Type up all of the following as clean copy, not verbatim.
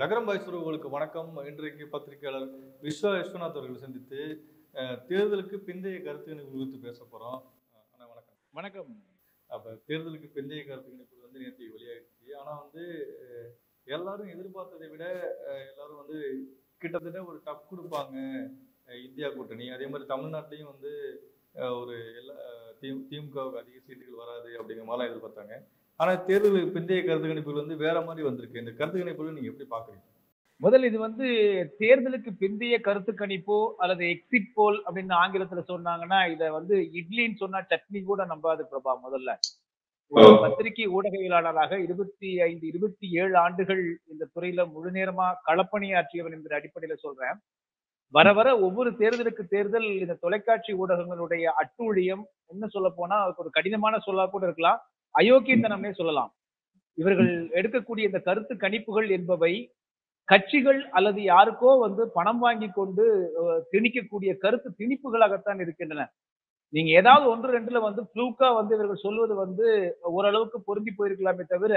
நகரம் வாய்ஸ் வணக்கம். இன்றைக்கு பத்திரிகையாளர் விஸ்வநாத் அவர்கள் சந்தித்து தேர்தலுக்கு பிந்தைய கருத்து கணிப்பு குறித்து பேச போறோம். அண்ணா வணக்கம். வணக்கம். அப்ப தேர்தலுக்கு பிந்தைய கருத்து கணிப்பு நேற்று வெளியாகிடுச்சு. ஆனா எல்லாரும் எதிர்பார்த்ததை விட எல்லாரும் கிட்டத்தட்ட ஒரு டப் கொடுப்பாங்க இந்தியா கூட்டணி. அதே மாதிரி தமிழ்நாட்டிலையும் ஒரு எல்லா திமுகவுக்கு அதிக சீட்டுகள் வராது அப்படிங்கிற மாதிரிலாம் எதிர்பார்த்தாங்க. ஆனா தேர்தலுக்கு பிந்தைய கருத்து கணிப்புகள் வேற மாதிரி வந்திருக்கு. இந்த கருத்து கணிப்புகள் நீங்க எப்படி பாக்குறீங்க? முதல் இது தேர்தலுக்கு பிந்தைய கருத்து கணிப்போ அல்லது எக்ஸிட் போல் அப்படின்னு ஆங்கிலத்துல சொன்னாங்கன்னா இத இட்லின்னு சொன்னா சட்னி கூட நம்பாது பிரபா. முதல்ல ஒரு பத்திரிகை ஊடகவியலாளராக 25, 27 ஆண்டுகள் இந்த துறையில முழு நேரமா களப்பணியாற்றியவன் என்கிற அடிப்படையில சொல்றேன். வர வர ஒவ்வொரு தேர்தலுக்கு தேர்தல் இந்த தொலைக்காட்சி ஊடகங்களுடைய அட்டூழியம், என்ன சொல்ல போனா அதுக்கு ஒரு கடினமான சொல்லா கூட இருக்கலாம், அயோக்கியத்தனமே சொல்லலாம். இவர்கள் எடுக்கக்கூடிய இந்த கருத்து கணிப்புகள் என்பவை கட்சிகள் அல்லது யாருக்கோ பணம் வாங்கி கொண்டு திணிக்கக்கூடிய கருத்து திணிப்புகளாகத்தான் இருக்கின்றன. நீங்க ஏதாவது 1, 2ல ஃப்ளூக்கா இவர்கள் சொல்வது ஓரளவுக்கு பொருந்தி போயிருக்கலாமே தவிர,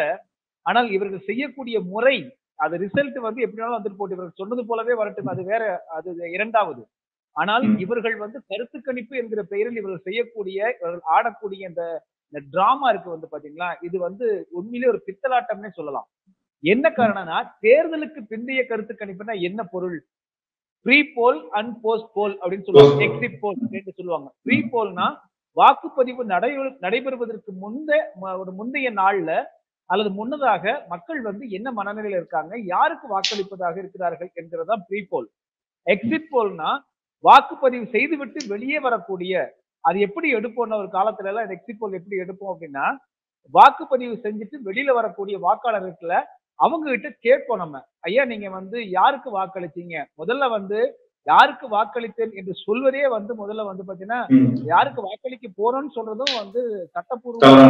ஆனால் இவர்கள் செய்யக்கூடிய முறை, அது ரிசல்ட் எப்படினாலும் வந்துட்டு போட்டு இவர்கள் சொன்னது போலவே வரட்டும், அது வேற, அது இரண்டாவது. ஆனால் இவர்கள் கருத்து கணிப்பு என்கிற பெயரில் இவர்கள் செய்யக்கூடிய, இவர்கள் ஆடக்கூடிய இந்த டிராமா இருக்கு பாத்தீங்களா, இது உண்மையிலே ஒரு பித்தலாட்டம்னே சொல்லலாம். என்ன காரணம்னா, தேர்தலுக்கு பிந்தைய கருத்து கணிப்புனா என்ன பொருள்? Pre poll and post poll அப்படின்னு சொல்லுவாங்க. எக்ஸிட் போல் என்று சொல்லுவாங்க. ப்ரீ போல்னா வாக்குப்பதிவு நடைபெறுவதற்கு முந்தைய நாள்ல அல்லது முன்னதாக மக்கள் என்ன மனநிலையில இருக்காங்க, யாருக்கு வாக்களிப்பதாக இருக்கிறார்கள் என்கிறதா ப்ரீ போல். எக்ஸிட் போல்னா வாக்குப்பதிவு செய்துவிட்டு வெளியே வரக்கூடிய, அது எப்படி எடுப்போம்னா ஒரு காலத்துல எல்லாம் எக்ஸிட் போல் எப்படி எடுப்போம் அப்படின்னா, வாக்குப்பதிவு செஞ்சுட்டு வெளியில வரக்கூடிய வாக்காளர்கள்ல அவங்க கிட்ட கேட்போம் நம்ம, ஐயா நீங்க யாருக்கு வாக்களிச்சீங்க? முதல்ல யாருக்கு வாக்களித்தேன் என்று சொல்வதே முதல்ல பாத்தீங்கன்னா, யாருக்கு வாக்களிக்க போறோம்னு சொல்றதும் சட்டப்பூர்வமா,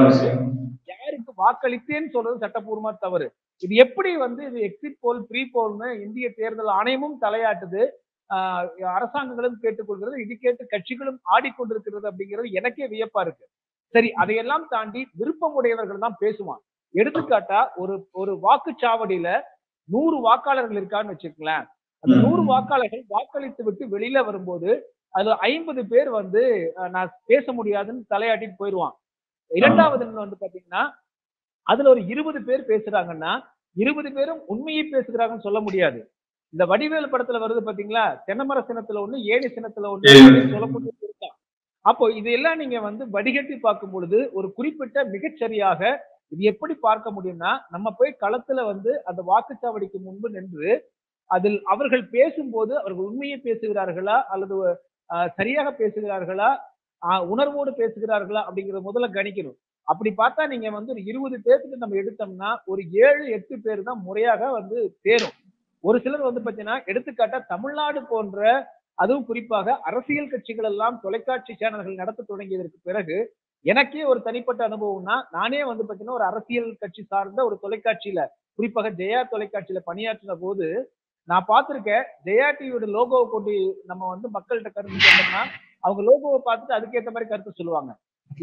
யாருக்கு வாக்களித்தேன்னு சொல்றது சட்டப்பூர்வமா தவறு. இது எப்படி இது எக்ஸிட் போல் ப்ரீ போல்னு இந்திய தேர்தல் ஆணையமும் தலையாட்டுது, அரசாங்கங்களும் கேட்டுக்கொள்கிறது, இது கேட்டு கட்சிகளும் ஆடிக்கொண்டிருக்கிறது அப்படிங்கிறது எனக்கே வியப்பா இருக்கு. சரி, அதையெல்லாம் தாண்டி விருப்பமுடையவர்கள் தான் பேசுவான். எடுத்துக்காட்டா ஒரு வாக்குச்சாவடியில 100 வாக்காளர்கள் இருக்கான்னு வச்சுக்கலாம். அந்த 100 வாக்காளர்கள் வாக்களித்து விட்டு வெளியில வரும்போது அதுல 50 பேர் நான் பேச முடியாதுன்னு தலையாட்டிட்டு போயிருவான். இரண்டாவது பாத்தீங்கன்னா, அதுல ஒரு 20 பேர் பேசுறாங்கன்னா 20 பேரும் உண்மையை பேசுகிறாங்கன்னு சொல்ல முடியாது. இந்த வடிவேலு படத்துல வருது பாத்தீங்களா, தென்னமர சின்னத்துல ஒண்ணு, ஏணி சின்னத்துல ஒண்ணு சொல்லக்கூடிய இருக்கான். அப்போ இதெல்லாம் நீங்க வடிகட்டி பார்க்கும் பொழுது ஒரு குறிப்பிட்ட மிகச்சரியாக இது எப்படி பார்க்க முடியும்னா, நம்ம போய் களத்துல அந்த வாக்குச்சாவடிக்கு முன்பு நின்று அதில் அவர்கள் பேசும்போது அவர்கள் உண்மையை பேசுகிறார்களா அல்லது சரியாக பேசுகிறார்களா, உணர்வோடு பேசுகிறார்களா அப்படிங்கறத முதல்ல கணிக்கணும். அப்படி பார்த்தா நீங்க ஒரு 20 பேருக்கு நம்ம எடுத்தோம்னா ஒரு 7, 8 பேர் தான் முறையாக தேரும். ஒரு சிலர் பாத்தீங்கன்னா, எடுத்துக்காட்டா தமிழ்நாடு போன்ற, அதுவும் குறிப்பாக அரசியல் கட்சிகள் எல்லாம் தொலைக்காட்சி சேனல்கள் நடத்த தொடங்கியதற்கு பிறகு எனக்கே ஒரு தனிப்பட்ட அனுபவம்னா, நானே பாத்தீங்கன்னா ஒரு அரசியல் கட்சி சார்ந்த ஒரு தொலைக்காட்சியில, குறிப்பாக ஜெயா தொலைக்காட்சியில பணியாற்றின போது நான் பார்த்திருக்கேன். ஜெயா டிவியோட லோகோவை கொண்டு நம்ம மக்கள்கிட்ட கருத்து சொன்னோம்னா அவங்க லோகோவை பார்த்துட்டு அதுக்கேற்ற மாதிரி கருத்து சொல்லுவாங்க.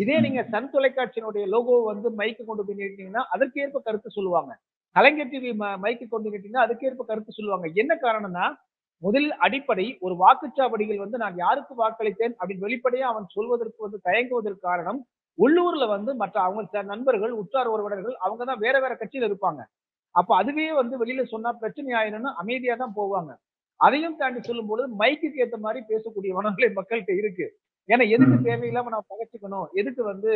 இதே நீங்க சன் தொலைக்காட்சியினுடைய லோகோவை மைக்கு கொண்டு போய் நிறுத்தீங்கன்னா அதற்கேற்ப கருத்து சொல்லுவாங்க. கலைஞர் டிவி மைக்கு கொண்டு நிறுத்தீங்கன்னா அதுக்கேற்ப கருத்து சொல்லுவாங்க. என்ன காரணம்னா, முதல் அடிப்படை ஒரு வாக்குச்சாவடிகள் நான் யாருக்கு வாக்களித்தேன் அப்படின்னு வெளிப்படையா அவன் சொல்வதற்கு தயங்குவதற்கு காரணம், உள்ளூர்ல மற்ற அவங்க நண்பர்கள், உற்றார் உறவினர்கள் அவங்க தான் வேற வேற கட்சியில இருப்பாங்க. அப்ப அதுவே வெளியில சொன்னா பிரச்சனை ஆயிடும்னு அமைதியா தான் போவாங்க. அதையும் தாண்டி சொல்லும் பொழுது மைக்குக்கு ஏத்த மாதிரி பேசக்கூடிய மனநிலை மக்கள்கிட்ட இருக்கு. ஏன்னா எதுக்கு தேவையில்லாம நான் பகைச்சுக்கணும், எதுக்கு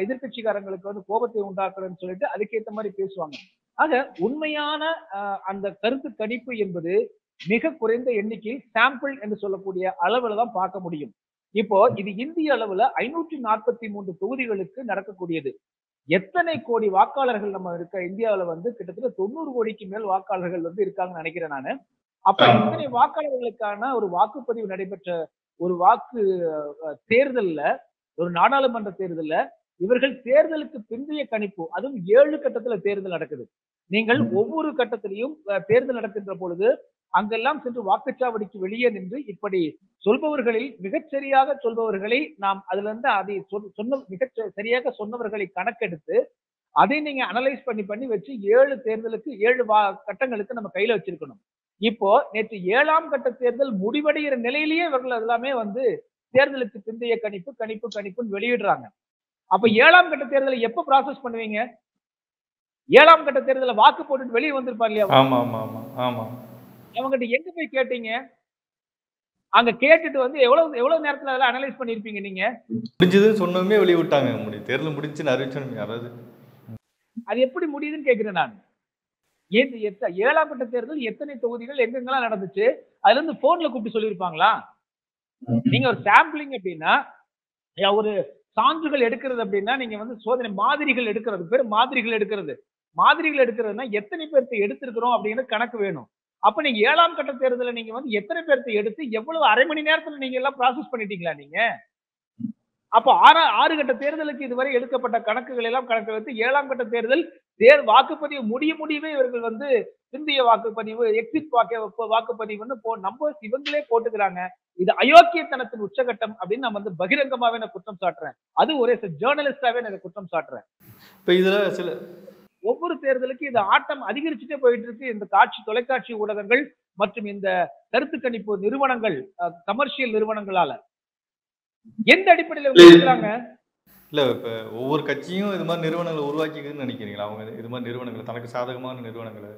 எதிர்கட்சிக்காரங்களுக்கு கோபத்தை உண்டாக்குறேன்னு சொல்லிட்டு அதுக்கேத்த மாதிரி பேசுவாங்க. ஆக உண்மையான அந்த கருத்து கணிப்பு என்பது மிக குறைந்த எண்ணிக்கையில் சாம்பிள் என்று சொல்லக்கூடிய அளவுல தான் பார்க்க முடியும். இப்போ இது இந்திய அளவுல 543 தொகுதிகளுக்கு நடக்கக்கூடியது. எத்தனை கோடி வாக்காளர்கள் நம்ம இருக்க இந்தியாவுல கிட்டத்தட்ட 90 கோடிக்கு மேல் வாக்காளர்கள் இருக்காங்கன்னு நினைக்கிறேன் நானு. அப்ப இத்தனை வாக்காளர்களுக்கான ஒரு வாக்குப்பதிவு நடைபெற்ற ஒரு தேர்தல்ல, ஒரு நாடாளுமன்ற தேர்தல்ல இவர்கள் தேர்தலுக்கு பிந்தைய கணிப்பு, அதுவும் 7 கட்டத்துல தேர்தல் நடக்குது. நீங்கள் ஒவ்வொரு கட்டத்திலையும் தேர்தல் நடக்கின்ற பொழுது அங்கெல்லாம் சென்று வாக்குச்சாவடிக்கு வெளியே நின்று இப்படி சொல்பவர்களில் மிகச்சரியாக சொல்பவர்களை நாம் அதுல இருந்து அதை மிக சரியாக சொன்னவர்களை கணக்கெடுத்து அதை நீங்க அனலைஸ் பண்ணி பண்ணி வச்சு 7 தேர்தலுக்கு 7 கட்டங்களுக்கு நம்ம கையில வச்சிருக்கணும். இப்போ நேற்று 7ஆம் கட்ட தேர்தல் முடிவடைகிற நிலையிலேயே இவர்கள் எல்லாமே வந்து தேர்தலுக்கு பிந்தைய கணிப்பு கணிப்பு கணிப்புன்னு வெளியிடுறாங்க. அப்ப 7ஆம் கட்ட தேர்தலை எப்ப ப்ராசஸ் பண்ணுவீங்க? 7ஆம் கட்ட தேர்தல வாக்கு போட்டுட்டு வெளியே வந்திருப்பார் இல்லையா? ஆமா ஆமா ஆமா ஆமா. அவங்ககிட்ட எங்க போய் கேட்டீங்க? அங்க கேட்டுட்டு வந்து எவ்வளவு எவ்வளவு நேரத்துல அதெல்லாம் அனலைஸ் பண்ணிருப்பீங்க நீங்க? முடிஞ்சதுன்னு சொன்னோமே வெளிய விட்டாங்க. தேர்தல் முடிஞ்சுன்னு அறிவிச்சோமே யாராவது. அது எப்படி முடியுதுன்னு கேக்குறேன் நான். 7ஆம் கட்ட தேர்தல் எத்தனை தொகுதிகள் எங்கெங்கெல்லாம் நடந்துச்சு? அதுல இருந்து போன்ல கூப்பிட்டு சொல்லியிருப்பாங்களா? நீங்க ஒரு சாம்பிளிங் அப்படின்னா ஒரு சான்றுகள் எடுக்கிறது அப்படின்னா நீங்க வந்து சோதனை மாதிரிகள் எடுக்கிறது பேர் மாதிரிகள் எடுக்கிறது. மாதிரிகள் எடுக்கிறதுனா எத்தனை பேர்த்த எடுத்திருக்கிறோம் அப்படின்னு கணக்கு வேணும். அப்ப நீங்க 7ஆம் கட்ட தேர்தல நீங்க வந்து எத்தனை பேர்த்த எடுத்து எவ்வளவு அரை மணி நேரத்துல நீங்க எல்லாம் ப்ராசஸ் பண்ணிட்டீங்களா நீங்க? அப்ப 6 கட்ட தேர்தலுக்கு இதுவரை எடுக்கப்பட்ட கணக்குகள் எல்லாம் கணக்கு வைத்து 7ஆம் கட்ட தேர்தல் வாக்குப்பதிவு முடியவே இவர்கள் வந்து பிந்தைய வாக்குப்பதிவு எக்ஸிட் வாக்குப்பதிவுன்னு நம்பர்ஸ் இவங்களே போட்டுக்கிறாங்க. இது அயோக்கியத்தனத்தின் உச்சகட்டம் அப்படின்னு நான் வந்து பகிரங்கமாவே நான் குற்றம் சாட்டுறேன். அது ஒரே ஜேர்னலிஸ்டாவே நான் குற்றம் சாட்டுறேன். இப்ப இதுல சில ஒவ்வொரு தேர்தலுக்கு இது ஆட்டம் அதிகரிச்சுட்டே போயிட்டு இருக்கு. இந்த தொலைக்காட்சி ஊடகங்கள் மற்றும் இந்த கருத்து கணிப்பு நிறுவனங்கள் கமர்ஷியல் நிறுவனங்களால எந்த அடிப்படையில இருக்கிறாங்க? இல்ல இப்ப ஒவ்வொரு கட்சியும் இது மாதிரி நிறுவனங்களை உருவாக்கிக்குதுன்னு நினைக்கிறீங்களா? அவங்க இது மாதிரி நிறுவனங்களை தனக்கு சாதகமான நிறுவனங்களை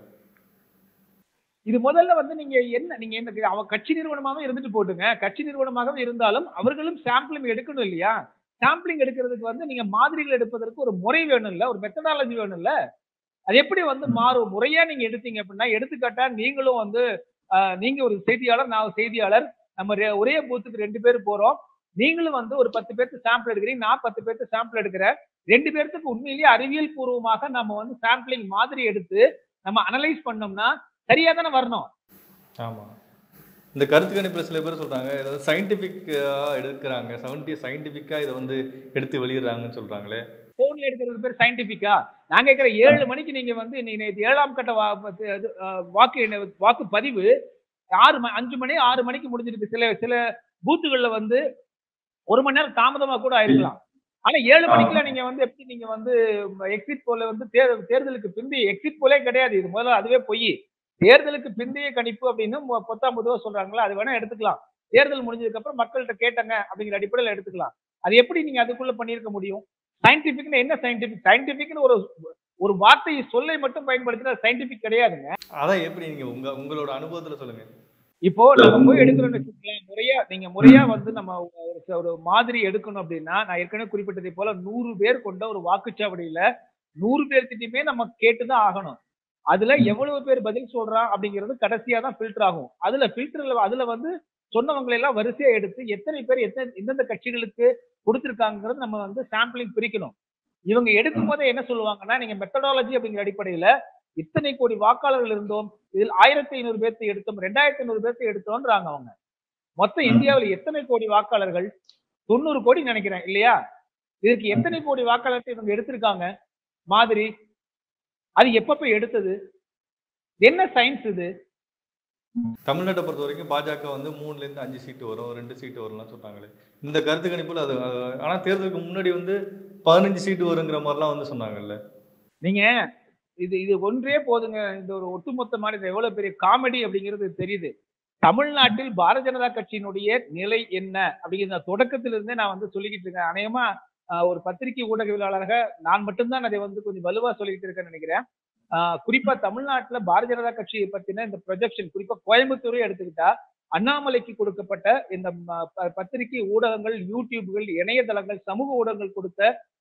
இது முதல்ல வந்து நீங்க என்ன அவ கட்சி நிறுவனமாவே இருந்துட்டு போட்டுங்க. கட்சி நிறுவனமாகவே இருந்தாலும் அவர்களும் சாம்பிளிங் எடுக்கணும் இல்லையா? சாம்பிளிங் எடுக்கிறதுக்கு வந்து நீங்க மாதிரிகள் எடுப்பதற்கு ஒரு முறை வேணும் இல்ல, ஒரு மெத்தடாலஜி வேணும் இல்ல. அது எப்படி வந்து மாறும்? முறையா நீங்க எடுத்தீங்க அப்படின்னா எடுத்துக்காட்டா நீங்களும் வந்து நீங்க ஒரு செய்தியாளர், நான் ஒரு செய்தியாளர், நம்ம ஒரே பூத்துக்கு 2 பேர் போறோம். நீங்களும் வந்து ஒரு 10 பேருக்கு சாம்பிள் எடுக்கிறீங்க, நான் 10 பேருக்கு சாம்பிள் எடுக்கிறேன். 2 பேருக்கு உண்மையிலேயே அறிவியல் பூர்வமாக நம்ம வந்து சாம்பிளிங் மாதிரி எடுத்து நம்ம அனலைஸ் பண்ணோம்னா சரியா தானே வரணும். ஆமா. இந்த கருத்து கணிப்புல சில பேர் சொல்றாங்க ஏதாவது சயின்டிபிக்கா எடுக்கிறாங்க, சயின்டிபிக்கா இதை வந்து எடுத்து வெளியிடுறாங்கன்னு சொல்றாங்களே. போன்ல எடுக்கிறது பேர் சயின்டிபிக்கா? நான் கேட்கிற 7 மணிக்கு நீங்க வந்து 7ஆம் கட்ட வாக்குப்பதிவு 5 மணி 6 மணிக்கு முடிஞ்சிருக்கு. சில பூத்துகள்ல வந்து 1 மணி நேரம் தாமதமா கூட ஆயிருக்கலாம். ஆனா 7 மணிக்குலாம் நீங்க வந்து எப்படி நீங்க வந்து எக்ஸிட் போல வந்து தேர்தலுக்கு பிந்தைய எக்ஸிட் போலே கிடையாது. இது முதல்ல அதுவே பொய். தேர்தலுக்கு பிந்தைய கணிப்பு அப்படின்னு பொத்தாம் பொதுவா சொல்றாங்களா, அது வேணா எடுத்துக்கலாம். தேர்தல் முடிஞ்சதுக்கு அப்புறம் மக்கள்கிட்ட கேட்டாங்க அப்படிங்கிற அடிப்படையில் எடுத்துக்கலாம். அது எப்படி நீங்க அதுக்குள்ள பண்ணிருக்க முடியும்? சயின்டிபிக்னு என்ன சயின்டிபிக்? சயின்டிபிக்னு ஒரு வார்த்தை சொல்லை மட்டும் பயன்படுத்தினா சயின்டிபிக் கிடையாதுங்க. அதான் எப்படி நீங்க உங்களோட அனுபவத்துல சொல்லுங்க. இப்போ நம்ம போய் எடுக்கிறோம்னு வச்சுக்கோங்களேன், நீங்க முறையா வந்து நம்ம ஒரு மாதிரி எடுக்கணும் அப்படின்னா, நான் ஏற்கனவே குறிப்பிட்டதை போல 100 பேர் கொண்ட ஒரு வாக்குச்சாவடியில 100 பேர்கிட்டயுமே நம்ம கேட்டுதான் ஆகணும். அதுல எவ்வளவு பேர் பதில் சொல்றான் அப்படிங்கிறது கடைசியா தான் ஃபில்டர் ஆகும். அதுல வந்து சொன்னவங்களை எல்லாம் வரிசையா எடுத்து எத்தனை பேர் எந்தெந்த கட்சிகளுக்கு கொடுத்திருக்காங்கிறது நம்ம வந்து சாம்பிளிங் பிரிக்கணும். இவங்க எடுக்கும் போதே என்ன சொல்லுவாங்கன்னா, நீங்க மெத்தடாலஜி அப்படிங்கிற அடிப்படையில இத்தனை கோடி வாக்காளர்கள் இருந்தோம், இதில் 1500 பேர்த்தை எடுத்தோம், 2500 பேர்த்தை எடுத்தோம்ன்றாங்க அவங்க. மொத்தம் இந்தியாவில் எத்தனை கோடி வாக்காளர்கள்? 90 கோடி நினைக்கிறேன் இல்லையா? இதுக்கு எத்தனை கோடி வாக்காளர்களை இவங்க எடுத்திருக்காங்க மாதிரி? அது எப்ப போய் எடுத்தது? என்ன சயின்ஸ் இது? தமிழ்நாட்டை பொறுத்த வரைக்கும் பாஜக வந்து 3ல இருந்து 5 சீட்டு வரும், 2 சீட்டு வரும்லாம் சொல்றாங்களே. இந்த கருத்து கணிப்புல அது ஆனா தேர்தலுக்கு முன்னாடி வந்து 15 சீட்டு வருங்கிற மாதிரிலாம் வந்து சொன்னாங்கல்ல. நீங்க இது ஒன்றே போதுங்க. இந்த ஒரு ஒட்டுமொத்தமான எவ்வளவு பெரிய காமெடி அப்படிங்கிறது தெரியுது. தமிழ்நாட்டில் பாரதிய ஜனதா கட்சியினுடைய நிலை என்ன அப்படிங்கிற தொடக்கத்திலிருந்தே நான் வந்து சொல்லிக்கிட்டு இருக்கேன். அநேகமா ஒரு பத்திரிகை ஊடகவியலாளராக நான் மட்டும்தான் அதை வந்து கொஞ்சம் வலுவா சொல்லிட்டு இருக்கேன்னு நினைக்கிறேன். குறிப்பா தமிழ்நாட்டுல பாரதிய ஜனதா கட்சியை பத்தின இந்த ப்ரொஜெக்ஷன், குறிப்பா கோயம்புத்தூரை எடுத்துக்கிட்டா அண்ணாமலைக்கு கொடுக்கப்பட்ட இந்த பத்திரிகை ஊடகங்கள், யூடியூப்கள், இணையதளங்கள், சமூக ஊடகங்கள் கொடுத்த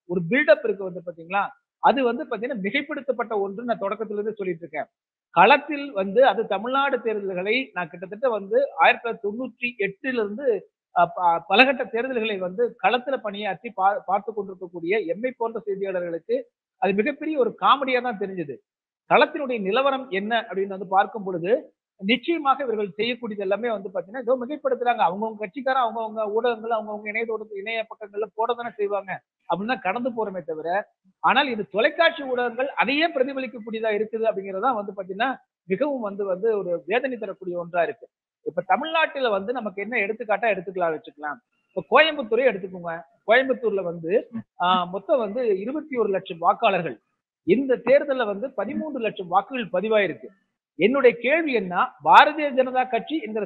ஒரு பில்டப் இருக்கு வந்து பாத்தீங்களா, அது வந்து பாத்தீங்கன்னா மிகைப்படுத்தப்பட்ட ஒன்று. நான் தொடக்கத்திலிருந்து சொல்லிட்டு இருக்கேன். களத்தில் வந்து அது தமிழ்நாடு தேர்தல்களை நான் கிட்டத்தட்ட வந்து 1998 இருந்து பலகட்ட தேர்தல்களை வந்து களத்துல பணியாற்றி பார்த்து கொண்டிருக்கக்கூடிய எம்மை போன்ற செய்தியாளர்களுக்கு அது மிகப்பெரிய ஒரு காமெடியா தான் தெரிஞ்சது. களத்தினுடைய நிலவரம் என்ன அப்படின்னு வந்து பார்க்கும் பொழுது நிச்சயமாக இவர்கள் செய்யக்கூடியது எல்லாமே வந்து பாத்தீங்கன்னா ஏதோ மிகைப்படுத்துறாங்க. அவங்கவுங்க கட்சிக்காரன் அவங்கவுங்க ஊடகங்கள் அவங்கவுங்க இணைய பக்கங்கள்ல போட தானே செய்வாங்க அப்படின்னு தான் கடந்து போறோமே தவிர, ஆனால் இது தொலைக்காட்சி ஊடகங்கள் அதையே பிரதிபலிக்கக்கூடியதா இருக்குது அப்படிங்கறதா வந்து பாத்தீங்கன்னா மிகவும் வந்து வந்து ஒரு வேதனை தரக்கூடிய ஒன்றா இருக்கு. இப்ப தமிழ்நாட்டுல வந்து நமக்கு என்ன எடுத்துக்காட்டா வச்சுக்கலாம். இப்ப கோயம்புத்தூரே எடுத்துக்கோங்க. கோயம்புத்தூர்ல வந்து மொத்தம் வந்து 21 லட்சம் வாக்காளர்கள். இந்த தேர்தல்ல வந்து 13 லட்சம் வாக்குகள் பதிவாயிருக்கு. என்னுடைய கேள்வி என்ன, பாரதிய ஜனதா கட்சி என்கிற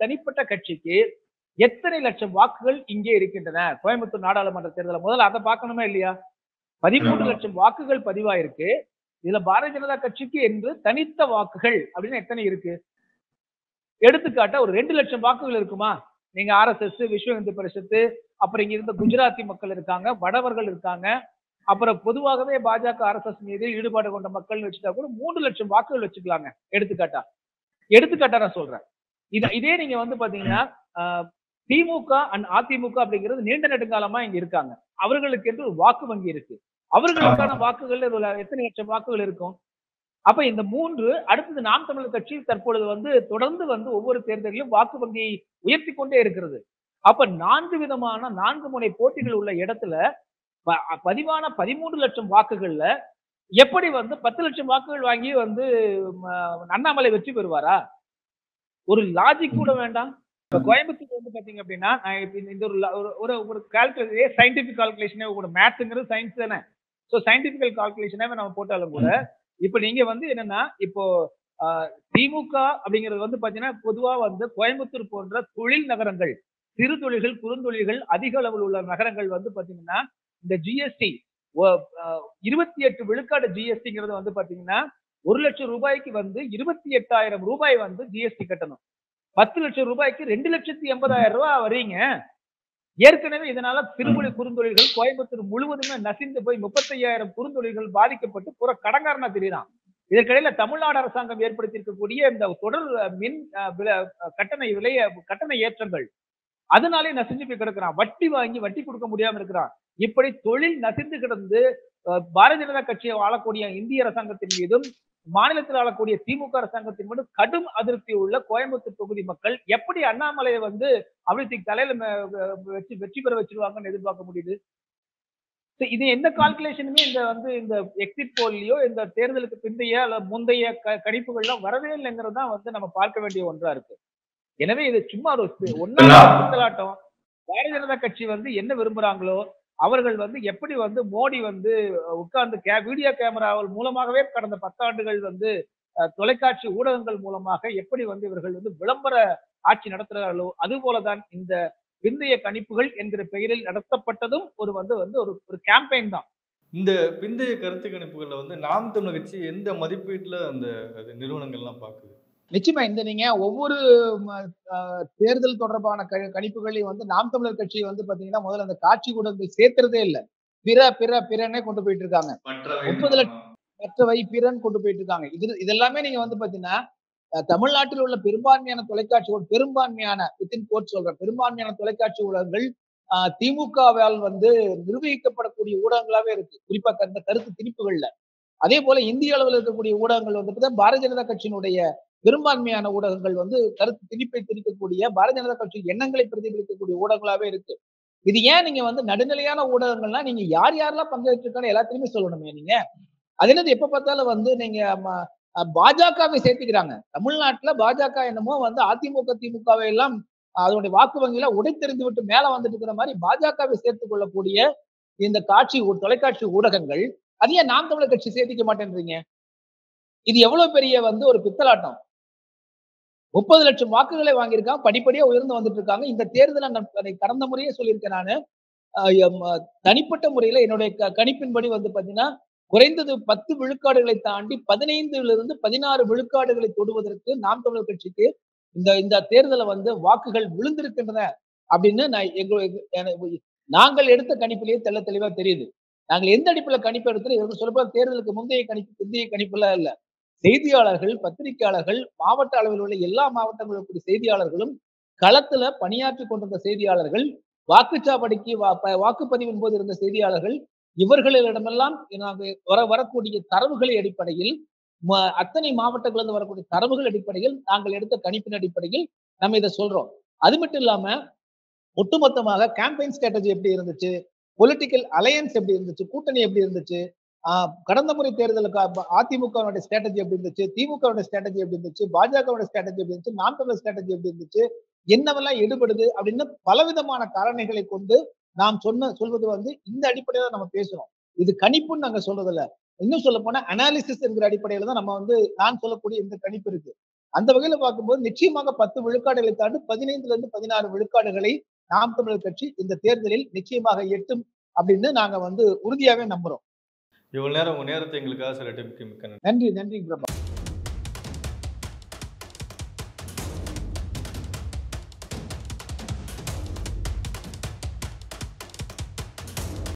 தனிப்பட்ட கட்சிக்கு எத்தனை லட்சம் வாக்குகள் இங்கே இருக்கின்றன கோயம்புத்தூர் நாடாளுமன்ற தேர்தல? முதல்ல அதை பார்க்கணுமா இல்லையா? 13 லட்சம் வாக்குகள் பதிவாயிருக்கு. இதுல பாரதிய ஜனதா கட்சிக்கு என்று தனித்த வாக்குகள் அப்படின்னு எத்தனை இருக்கு? எடுத்துக்காட்டா ஒரு 2 லட்சம் வாக்குகள் இருக்குமா? நீங்க RSS, விஸ்வ இந்து பரிஷத்து, அப்புறம் இங்க இருந்த குஜராத்தி மக்கள் இருக்காங்க, வடவர்கள் இருக்காங்க, அப்புறம் பொதுவாகவே பாஜக RSS மீது ஈடுபாடு கொண்ட மக்கள் வச்சுட்டா கூட 3 லட்சம் வாக்குகள் வச்சுக்கலாங்க. எடுத்துக்காட்டா நான் சொல்றேன். இதே நீங்க வந்து பாத்தீங்கன்னா திமுக அண்ட் அதிமுக அப்படிங்கிறது நீண்ட நெடுங்காலமா இங்க இருக்காங்க. அவர்களுக்கு என்று ஒரு வாக்கு வங்கி இருக்கு. அவர்களுக்கான வாக்குகள் எத்தனை லட்சம் வாக்குகள் இருக்கும்? அப்ப இந்த 3 அடுத்தது நாம் தமிழர் கட்சி தற்பொழுது வந்து தொடர்ந்து வந்து ஒவ்வொரு தேர்தலிலும் வாக்கு வங்கியை உயர்த்தி கொண்டே இருக்கிறது. அப்ப 4 விதமான 4 முனை போட்டிகள் உள்ள இடத்துல பதிவான 13 லட்சம் வாக்குகள்ல எப்படி வந்து 10 லட்சம் வாக்குகள் வாங்கி வந்து அண்ணாமலை வெற்றி பெறுவாரா? ஒரு லாஜிக் கூட வேண்டாம். இப்ப கோயம்புத்தூர் வந்து பாத்தீங்க அப்படின்னா இந்த ஒரு சயின்டிபிக் கால்குலேஷனே கூட மேத்ங்கிறது சயின்ஸ் தானே. சோ சயின்டிபிக்கல் கால்குலேஷனே நம்ம போட்டாலும் கூட இப்ப நீங்க வந்து என்னன்னா இப்போ திமுக அப்படிங்கிறது வந்து பாத்தீங்கன்னா பொதுவா வந்து கோயம்புத்தூர் போன்ற தொழில் நகரங்கள், சிறு தொழில்கள், குறுந்தொழில்கள் அதிக அளவில் உள்ள நகரங்கள் வந்து பாத்தீங்கன்னா இந்த ஜிஎஸ்டி 28 விழுக்காடு ஜிஎஸ்டிங்கிறது வந்து பாத்தீங்கன்னா 1 லட்சம் ரூபாய்க்கு வந்து 28,000 ரூபாய் வந்து ஜிஎஸ்டி கட்டணும். 10 லட்சம் ரூபாய்க்கு 2,80,000 ரூபாய் வரீங்க. ஏற்கனவே இதனால சிறுமொழி குறுந்தொழில்கள் கோயம்புத்தூர் முழுவதுமே நசிந்து போய் 35,000 குறுந்தொழில்கள் பாதிக்கப்பட்டு புற கடங்காரனா தெரியுறான். இதற்கிடையில தமிழ்நாடு அரசாங்கம் ஏற்படுத்தி இருக்கக்கூடிய இந்த தொடர் மின் கட்டண ஏற்றங்கள் அதனாலே நசிஞ்சு போய் கிடக்கிறான். வட்டி வாங்கி வட்டி கொடுக்க முடியாம இருக்கிறான். இப்படி தொழில் நசிந்து கிடந்து பாரதிய ஜனதா கட்சியை ஆளக்கூடிய இந்திய அரசாங்கத்தின் மீதும் மாநிலத்தில் ஆளக்கூடிய திமுக அரசாங்கத்தின் மீதும் கடும் அதிருப்தி உள்ள கோயம்புத்தூர் தொகுதி மக்கள் எப்படி அண்ணாமலையை வந்து அப்படி தலையில வெற்றி பெற வச்சிருவாங்கன்னு எதிர்பார்க்க முடியுது? இது எந்த கால்குலேஷனுமே இந்த எக்ஸிட் போல்லயோ இந்த தேர்தலுக்கு பிந்தைய அல்ல முந்தைய கணிப்புகள்லாம் வரவே இல்லைங்கிறது தான் வந்து நம்ம பார்க்க வேண்டிய ஒன்றா இருக்கு. எனவே இது சும்மா ஒரு பித்தலாட்டம். பாரதிய ஜனதா கட்சி வந்து என்ன விரும்புறாங்களோ அவர்கள் வந்து எப்படி வந்து மோடி வந்து உட்கார்ந்து வீடியோ கேமராவில் மூலமாகவே கடந்த 10 ஆண்டுகள் வந்து தொலைக்காட்சி ஊடகங்கள் மூலமாக எப்படி வந்து இவர்கள் வந்து விளம்பர ஆட்சி நடத்துகிறார்களோ அது போலதான் இந்த பிந்தைய கணிப்புகள் என்கிற பெயரில் நடத்தப்பட்டதும் ஒரு கேம்பெயின் தான். இந்த பிந்தைய கருத்து கணிப்புகள்ல வந்து நாம் தமிழர் கட்சி எந்த மதிப்பீட்டுல அந்த நிறுவனங்கள்லாம் பாக்குது? நிச்சயமா நீங்க ஒவ்வொரு தேர்தல் தொடர்பான கணிப்புகளையும் வந்து நாம் தமிழர் கட்சி வந்து பாத்தீங்கன்னா முதல்ல அந்த காட்சி ஊடகங்கள் சேர்த்துறதே இல்ல. பிறனே கொண்டு போயிட்டு இருக்காங்க. 30 லட்சம் மற்றவை பிறன் கொண்டு போயிட்டு இருக்காங்க. இதெல்லாமே நீங்க வந்து பாத்தீங்கன்னா தமிழ்நாட்டில் உள்ள பெரும்பான்மையான தொலைக்காட்சி ஊடகங்கள் திமுகவால் வந்து நிர்வகிக்கப்படக்கூடிய ஊடகங்களாவே இருக்கு. குறிப்பா இந்த கருத்து திணிப்புகள்ல. அதே போல இந்திய அளவில் இருக்கக்கூடிய ஊடகங்கள் வந்து பாரதிய ஜனதா கட்சியினுடைய பெரும்பான்மையான ஊடகங்கள் வந்து கருத்து திணிப்பை திணிக்கக்கூடிய பாரதிய ஜனதா கட்சி எண்ணங்களை பிரதிபலிக்கக்கூடிய ஊடகங்களாவே இருக்கு. இது ஏன் நீங்க வந்து நடுநிலையான ஊடகங்கள்னா நீங்க யாரெல்லாம் பங்கேற்றிருக்கான்னு எல்லாத்தையுமே சொல்லணுமே நீங்க. அது என்னது எப்ப பார்த்தாலும் வந்து நீங்க பாஜகவை சேர்த்துக்கிறாங்க. தமிழ்நாட்டுல பாஜக என்னமோ வந்து அதிமுக திமுகவை எல்லாம் அதனுடைய வாக்கு வங்கியில உடைத்தெறிந்து விட்டு மேல வந்துட்டு இருக்கிற மாதிரி பாஜகவை சேர்த்துக் கொள்ளக்கூடிய இந்த தொலைக்காட்சி ஊடகங்கள் அதையே நாம் தமிழர் கட்சி சேர்த்திக்க மாட்டேன்றீங்க. இது எவ்வளவு பெரிய வந்து ஒரு பித்தலாட்டம். 30 லட்சம் வாக்குகளை வாங்கியிருக்காங்க. படிப்படியா உயர்ந்து வந்துட்டு இருக்காங்க. இந்த தேர்தலை கடந்த முறையே சொல்லியிருக்கேன் நானு. தனிப்பட்ட முறையில என்னுடைய கணிப்பின்படி வந்து பாத்தீங்கன்னா குறைந்தது 10 விழுக்காடுகளை தாண்டி 15 16 விழுக்காடுகளை தொடுவதற்கு நாம் தமிழர் கட்சிக்கு இந்த தேர்தலை வந்து வாக்குகள் விழுந்திருக்கின்றன அப்படின்னு நாங்கள் எடுத்த கணிப்பிலேயே தெளிவா தெரியுது. நாங்கள் எந்த அடிப்படையில் கணிப்பு எடுத்து சொல்லப்போனா தேர்தலுக்கு முந்தைய கணிப்பு பிந்தைய கணிப்புலாம் இல்ல. செய்தியாளர்கள், பத்திரிகையாளர்கள், மாவட்ட அளவில் உள்ள எல்லா மாவட்டங்களுடைய செய்தியாளர்களும் களத்துல பணியாற்றி கொண்டிருந்த செய்தியாளர்கள், வாக்குச்சாவடிக்கு வாக்குப்பதிவின் போது இருந்த செய்தியாளர்கள், இவர்களிடமெல்லாம் வரக்கூடிய தரவுகளை அடிப்படையில் அத்தனை மாவட்டங்களிலிருந்து வரக்கூடிய தரவுகள் அடிப்படையில் நாங்கள் எடுத்த கணிப்பின் அடிப்படையில் நம்ம இதை சொல்றோம். அது மட்டும் இல்லாம ஒட்டுமொத்தமாக கேம்பெயின் ஸ்ட்ராட்டஜி எப்படி இருந்துச்சு, பொலிட்டிக்கல் அலையன்ஸ் எப்படி இருந்துச்சு, கூட்டணி எப்படி இருந்துச்சு, கடந்த முறை தேர்தலுக்கு அதிமுகவுடைய ஸ்ட்ராட்டஜி எப்படி இருந்துச்சு, திமுகவுடைய ஸ்ட்ராட்டஜி எப்படி இருந்துச்சு, பாஜகவுடைய ஸ்ட்ராட்டஜி எப்படி இருந்துச்சு, நாம் தமிழர் ஸ்ட்ராட்டஜி எப்படி இருந்துச்சு, என்னவெல்லாம் எடுபடுது அப்படின்னு பலவிதமான காரணிகளை கொண்டு நாம் சொல்வது வந்து இந்த அடிப்படையில நம்ம பேசுறோம். இது கணிப்புன்னு நாங்க சொல்றது இல்ல. இன்னும் சொல்ல போனா அனாலிசிஸ் என்கிற அடிப்படையில தான் நம்ம வந்து நான் சொல்லக்கூடிய இந்த கணிப்பு இருக்கு. அந்த வகையில பார்க்கும்போது நிச்சயமாக 10 விழுக்காடுகளை தாண்டி 15ல இருந்து 16 விழுக்காடுகளை நாம் தமிழர் கட்சி இந்த தேர்தலில் நிச்சயமாக எட்டும் அப்படின்னு நாங்க வந்து உறுதியாவே நம்புறோம். இவ்வளவு நேரம் உங்க நேரத்தை எங்களுக்காக சில டைம் நன்றி, நன்றி பிரபா.